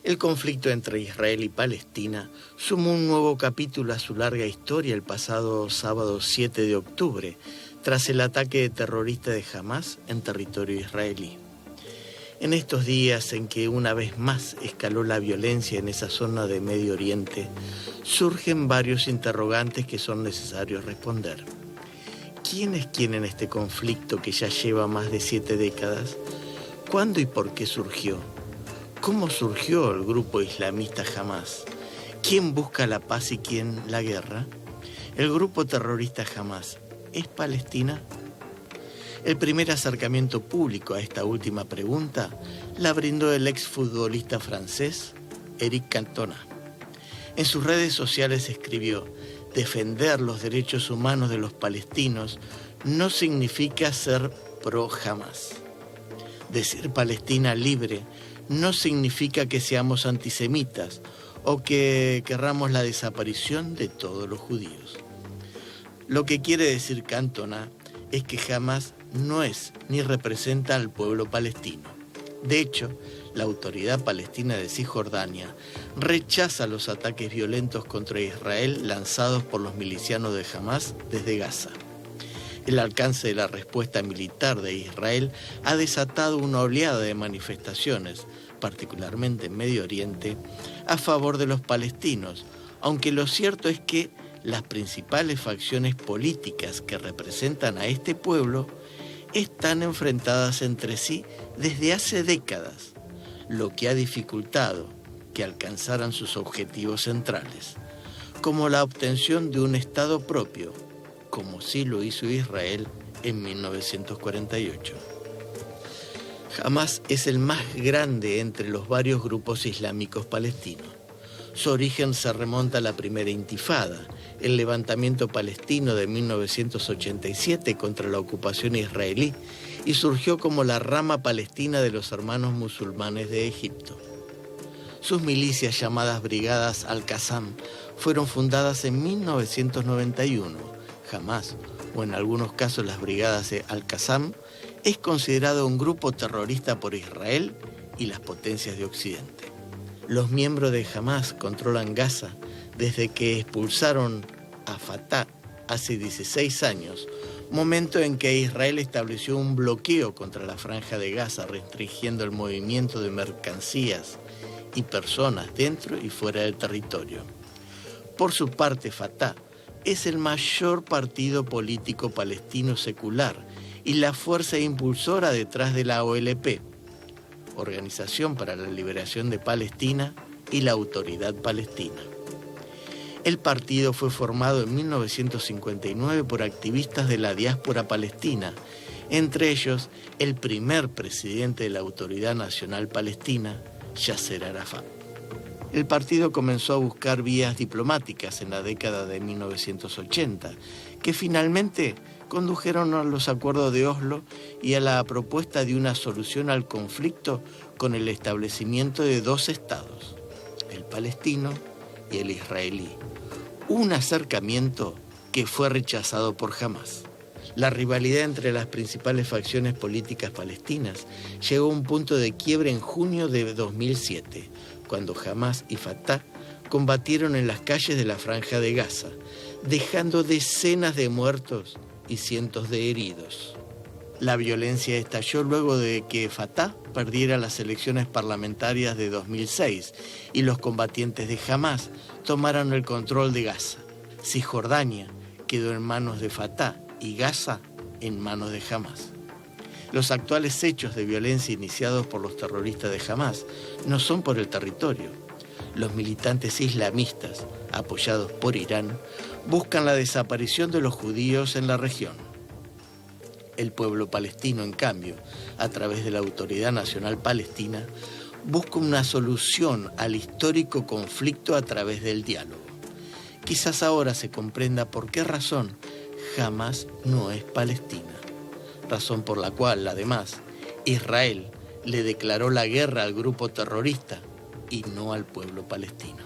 El conflicto entre Israel y Palestina sumó un nuevo capítulo a su larga historia el pasado sábado 7 de octubre, tras el ataque terrorista de Hamás en territorio israelí. En estos días en que una vez más escaló la violencia en esa zona de Medio Oriente, surgen varios interrogantes que son necesarios responder. ¿Quién es quién en este conflicto que ya lleva más de 7 décadas? ¿Cuándo y por qué surgió? ¿Cómo surgió el grupo islamista Hamás? ¿Quién busca la paz y quién la guerra? ¿El grupo terrorista Hamás es Palestina? El primer acercamiento público a esta última pregunta la brindó el exfutbolista francés Eric Cantona. En sus redes sociales escribió: defender los derechos humanos de los palestinos no significa ser pro Hamás. Decir Palestina libre no significa que seamos antisemitas o que querramos la desaparición de todos los judíos. Lo que quiere decir Cantona es que Hamás no es ni representa al pueblo palestino. De hecho, la Autoridad Palestina de Cisjordania rechaza los ataques violentos contra Israel lanzados por los milicianos de Hamás desde Gaza. El alcance de la respuesta militar de Israel ha desatado una oleada de manifestaciones, particularmente en Medio Oriente, a favor de los palestinos, aunque lo cierto es que las principales facciones políticas que representan a este pueblo están enfrentadas entre sí desde hace décadas, lo que ha dificultado que alcanzaran sus objetivos centrales, como la obtención de un Estado propio, como sí lo hizo Israel en 1948. Hamás es el más grande entre los varios grupos islámicos palestinos. Su origen se remonta a la primera intifada, el levantamiento palestino de 1987 contra la ocupación israelí, y surgió como la rama palestina de los hermanos musulmanes de Egipto. Sus milicias llamadas Brigadas Al-Qassam fueron fundadas en 1991. Hamás, o en algunos casos las Brigadas Al-Qassam, es considerado un grupo terrorista por Israel y las potencias de Occidente. Los miembros de Hamás controlan Gaza desde que expulsaron a Fatah hace 16 años, momento en que Israel estableció un bloqueo contra la franja de Gaza, restringiendo el movimiento de mercancías y personas dentro y fuera del territorio. Por su parte, Fatah es el mayor partido político palestino secular y la fuerza impulsora detrás de la OLP, Organización para la Liberación de Palestina, y la Autoridad Palestina. El partido fue formado en 1959 por activistas de la diáspora palestina, entre ellos el primer presidente de la Autoridad Nacional Palestina, Yasser Arafat. El partido comenzó a buscar vías diplomáticas en la década de 1980, que finalmente condujeron a los acuerdos de Oslo y a la propuesta de una solución al conflicto con el establecimiento de 2 estados, el palestino y el israelí. Un acercamiento que fue rechazado por Hamás. La rivalidad entre las principales facciones políticas palestinas llegó a un punto de quiebre en junio de 2007, cuando Hamás y Fatah combatieron en las calles de la Franja de Gaza, dejando decenas de muertos y cientos de heridos. La violencia estalló luego de que Fatah perdiera las elecciones parlamentarias de 2006 y los combatientes de Hamás tomaron el control de Gaza. Cisjordania quedó en manos de Fatah y Gaza en manos de Hamás. Los actuales hechos de violencia iniciados por los terroristas de Hamás no son por el territorio. Los militantes islamistas, apoyados por Irán, buscan la desaparición de los judíos en la región. El pueblo palestino, en cambio, a través de la Autoridad Nacional Palestina, busca una solución al histórico conflicto a través del diálogo. Quizás ahora se comprenda por qué razón Hamás no es Palestina, razón por la cual, además, Israel le declaró la guerra al grupo terrorista y no al pueblo palestino.